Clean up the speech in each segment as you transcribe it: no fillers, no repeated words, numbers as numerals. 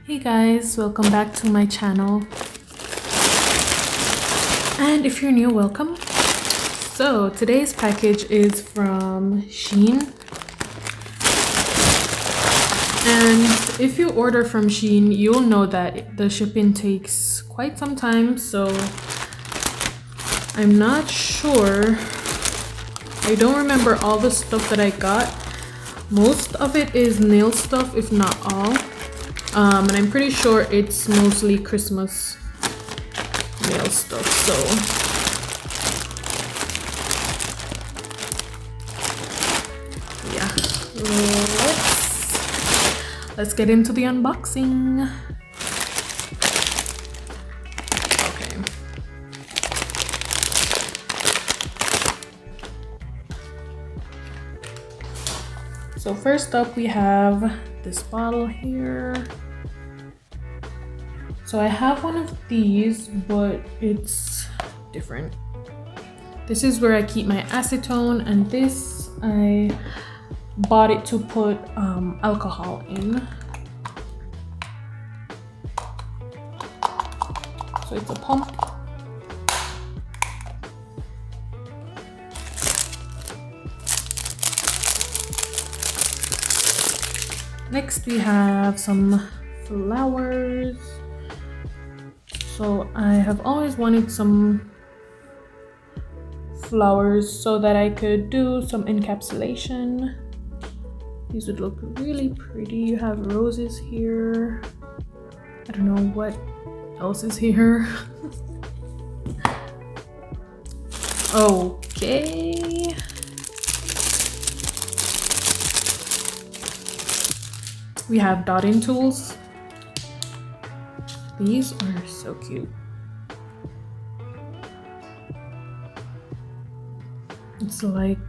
Hey guys, welcome back to my channel, and if you're new, welcome. So today's package is from Shein, and if you order from Shein, you'll know that the shipping takes quite some time, so I'm not sure. I don't remember all the stuff that I got. Most of it is nail stuff, if not all. And I'm pretty sure it's mostly Christmas nail stuff, so yeah, let's get into the unboxing. Okay. So first up we have this bottle here. So I have one of these, but it's different. This is where I keep my acetone, and this I bought it to put alcohol in. So it's a pump. Next we have some flowers. So I have always wanted some flowers so that I could do some encapsulation. These would look really pretty. You have roses here. I don't know what else is here. Okay. We have dotting tools. These are so cute. It's like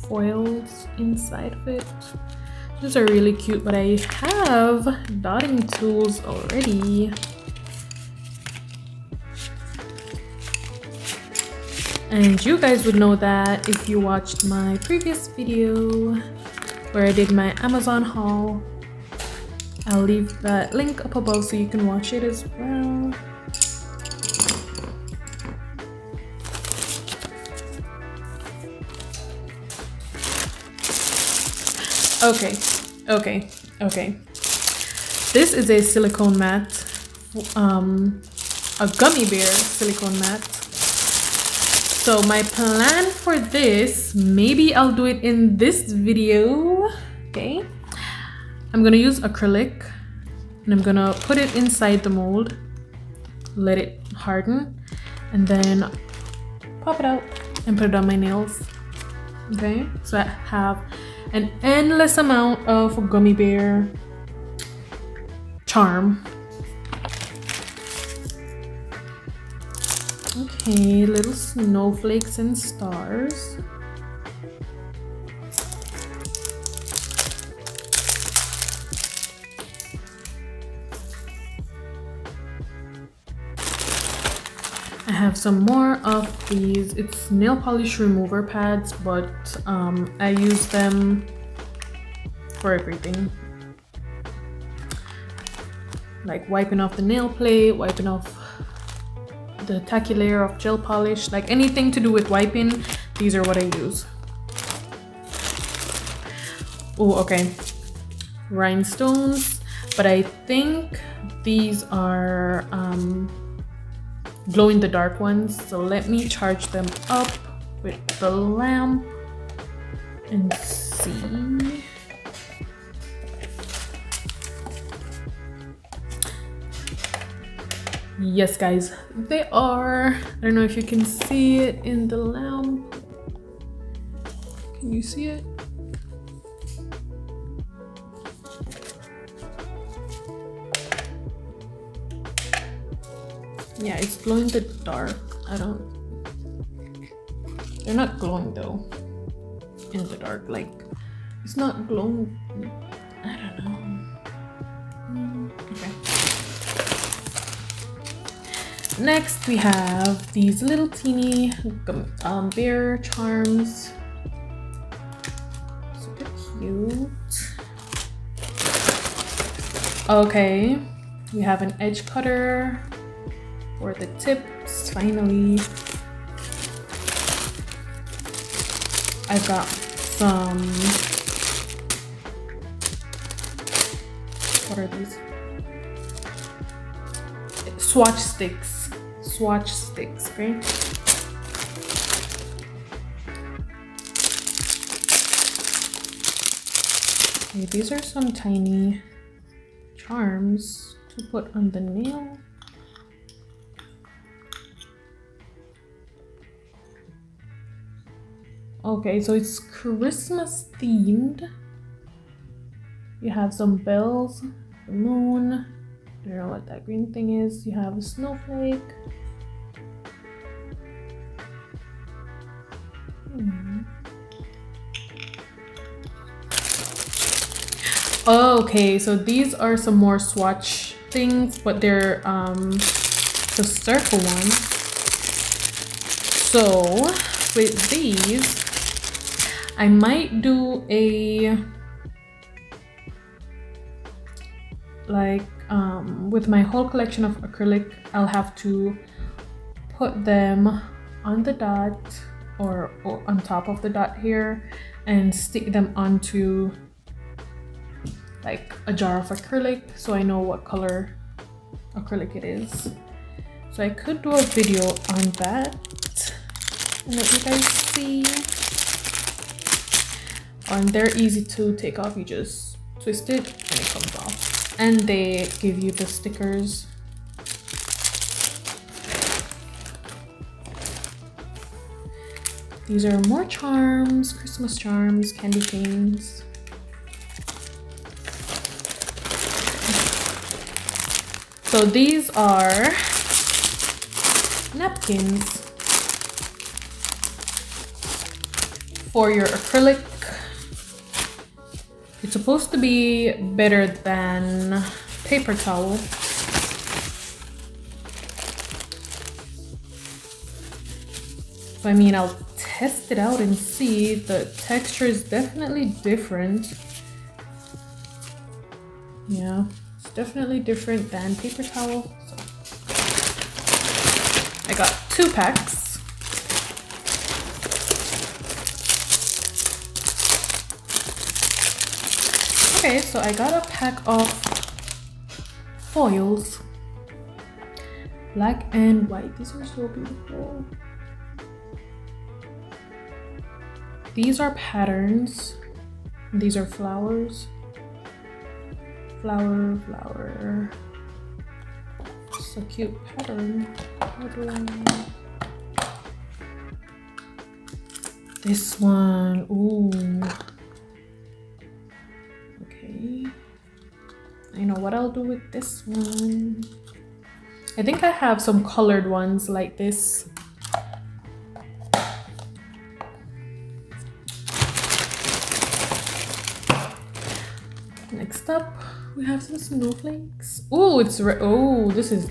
foils inside of it. These are really cute, but I have dotting tools already. And you guys would know that if you watched my previous video where I did my Amazon haul. I'll leave that link up above so you can watch it as well. Okay. This is a silicone mat, a gummy bear silicone mat. So my plan for this, maybe I'll do it in this video, okay? I'm gonna use acrylic and I'm gonna put it inside the mold, let it harden, and then pop it out and put it on my nails. Okay, so I have an endless amount of gummy bear charm. Okay, little snowflakes and stars. I have some more of these. It's nail polish remover pads, but I use them for everything. Like wiping off the nail plate, wiping off the tacky layer of gel polish, like anything to do with wiping, these are what I use. Oh, okay. Rhinestones, but I think these are glow in the dark ones, so let me charge them up with the lamp and see. Yes guys, they are. I don't know if you can see it in the lamp. Can you see it? Yeah, it's glowing in the dark. They're not glowing though in the dark. Like, it's not glowing. I don't know. Okay. Next we have these little teeny bear charms. Super cute. Okay, we have an edge cutter for the tips. Finally, I've got some, what are these? Swatch sticks, okay? Okay, these are some tiny charms to put on the nail. Okay, so it's Christmas themed. You have some bells, the moon. I don't know what that green thing is. You have a snowflake. Okay, so these are some more swatch things, but they're the circle ones. So with these, I might do a like with my whole collection of acrylic, I'll have to put them on the dot or on top of the dot here and stick them onto like a jar of acrylic so I know what color acrylic it is. So I could do a video on that and let you guys see. And they're easy to take off. You just twist it and it comes off. And they give you the stickers. These are more charms, Christmas charms, candy canes. So these are napkins for your acrylic. It's supposed to be better than paper towel. So I mean, I'll test it out and see. The texture is definitely different. Yeah, it's definitely different than paper towel. So I got 2 packs. Okay, so I got a pack of foils, black and white. These are so beautiful. These are patterns. These are flowers. Flower, flower. It's a cute pattern. This one, ooh. Okay. I know what I'll do with this one. I think I have some colored ones like this. Next up, we have some snowflakes. Oh, it's oh, this is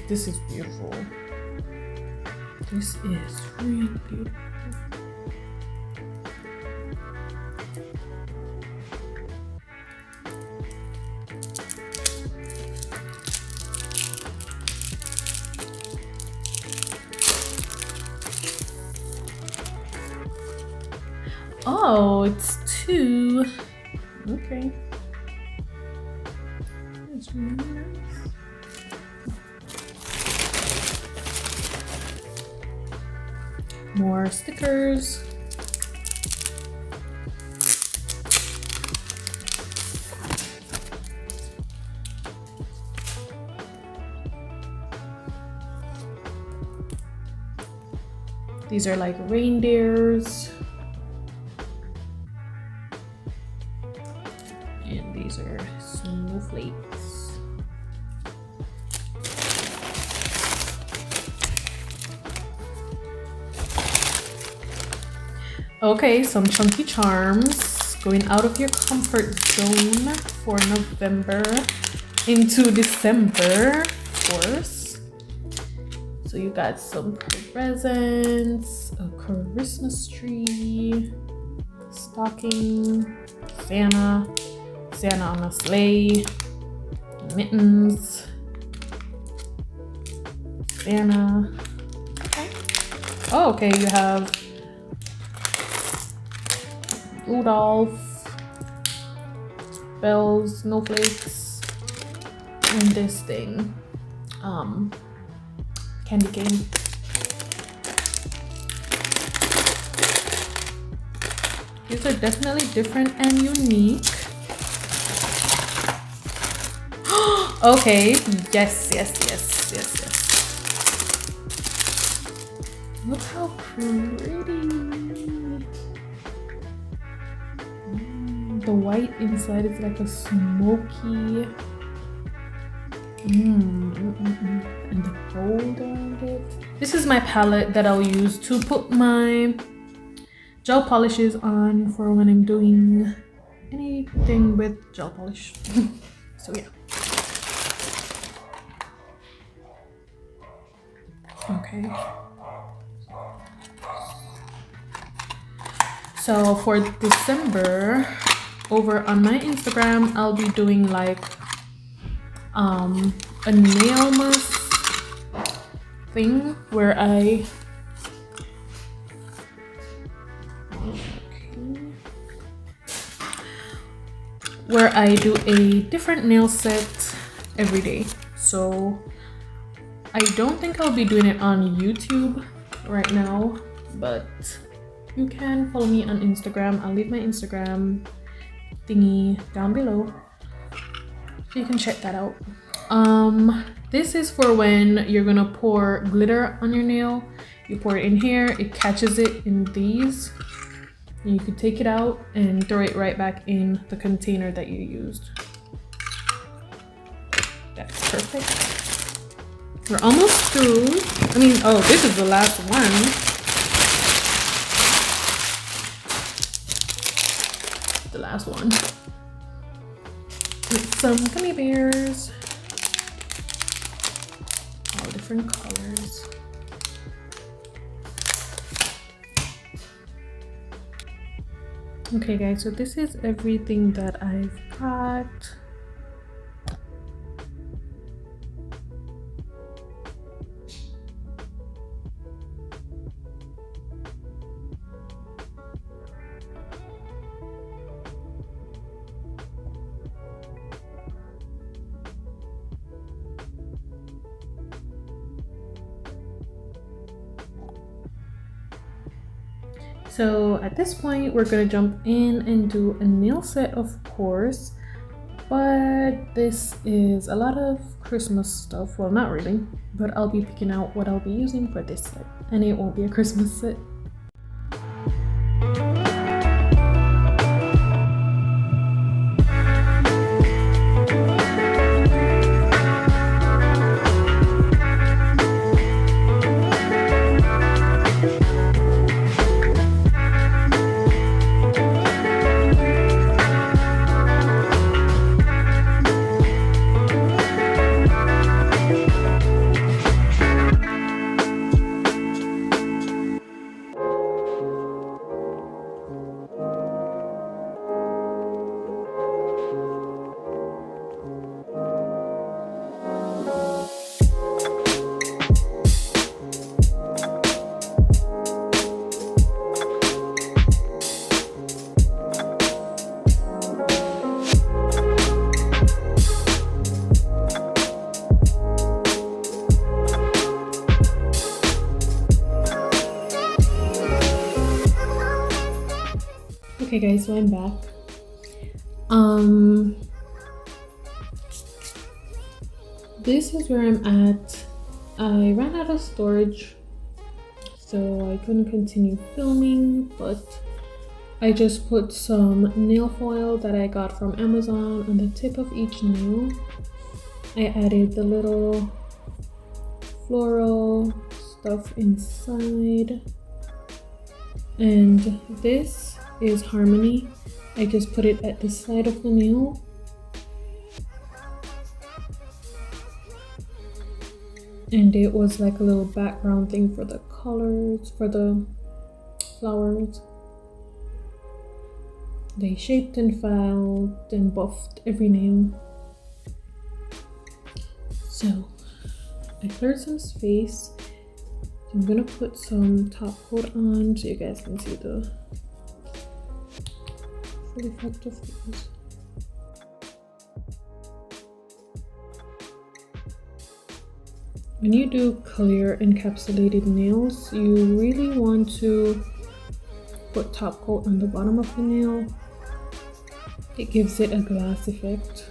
beautiful. This is really beautiful. Oh, it's 2. Okay. That's really nice. More stickers. These are like reindeers. And these are snowflakes. Okay, some chunky charms. Going out of your comfort zone for November into December, of course. So you got some presents, a Christmas tree, stocking, Santa on a sleigh, mittens, Santa. Okay. Oh, okay, you have Rudolph, bells, snowflakes, and this thing, candy cane. These are definitely different and unique. Okay, yes. Look how pretty. The white inside is like a smoky. And the gold around it. This is my palette that I'll use to put my gel polishes on for when I'm doing anything with gel polish. So yeah. Okay. So for December, over on my Instagram, I'll be doing like a nail mask thing where I do a different nail set every day. So I don't think I'll be doing it on YouTube right now, but you can follow me on Instagram. I'll leave my Instagram thingy down below so you can check that out. This is for when you're gonna pour glitter on your nail. You pour it in here, it catches it in these, and you can take it out and throw it right back in the container that you used. That's perfect. We're almost through. I mean, oh, this is the last one. The last one. With some gummy bears. All different colors. Okay guys, so this is everything that I've got. So at this point, we're gonna jump in and do a nail set, of course, but this is a lot of Christmas stuff. Well, not really, but I'll be picking out what I'll be using for this set, and it won't be a Christmas set. Okay guys, so I'm back. This is where I'm at. I ran out of storage, so I couldn't continue filming, but I just put some nail foil that I got from Amazon on the tip of each nail. I added the little floral stuff inside, and this is Harmony. I just put it at the side of the nail. And it was like a little background thing for the colors, for the flowers. They shaped and filed and buffed every nail. So I cleared some space. I'm gonna put some top coat on so you guys can see the full effect of these. When you do clear encapsulated nails, you really want to put top coat on the bottom of the nail. It gives it a glass effect.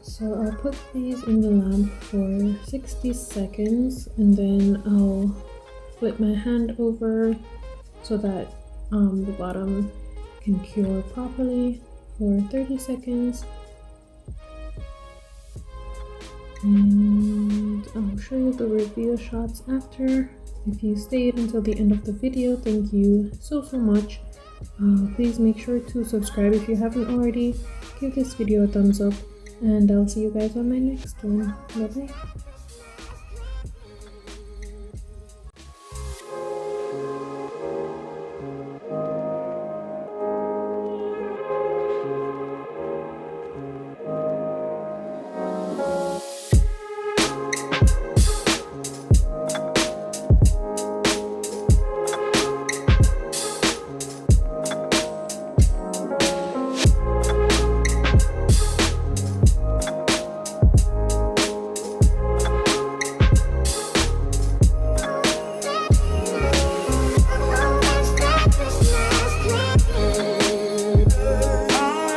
So I'll put these in the lamp for 60 seconds and then I'll flip my hand over so that the bottom can cure properly for 30 seconds. And I'll show you the reveal shots after. If you stayed until the end of the video, thank you so much. Please make sure to subscribe if you haven't already. Give this video a thumbs up. And I'll see you guys on my next one. Bye bye.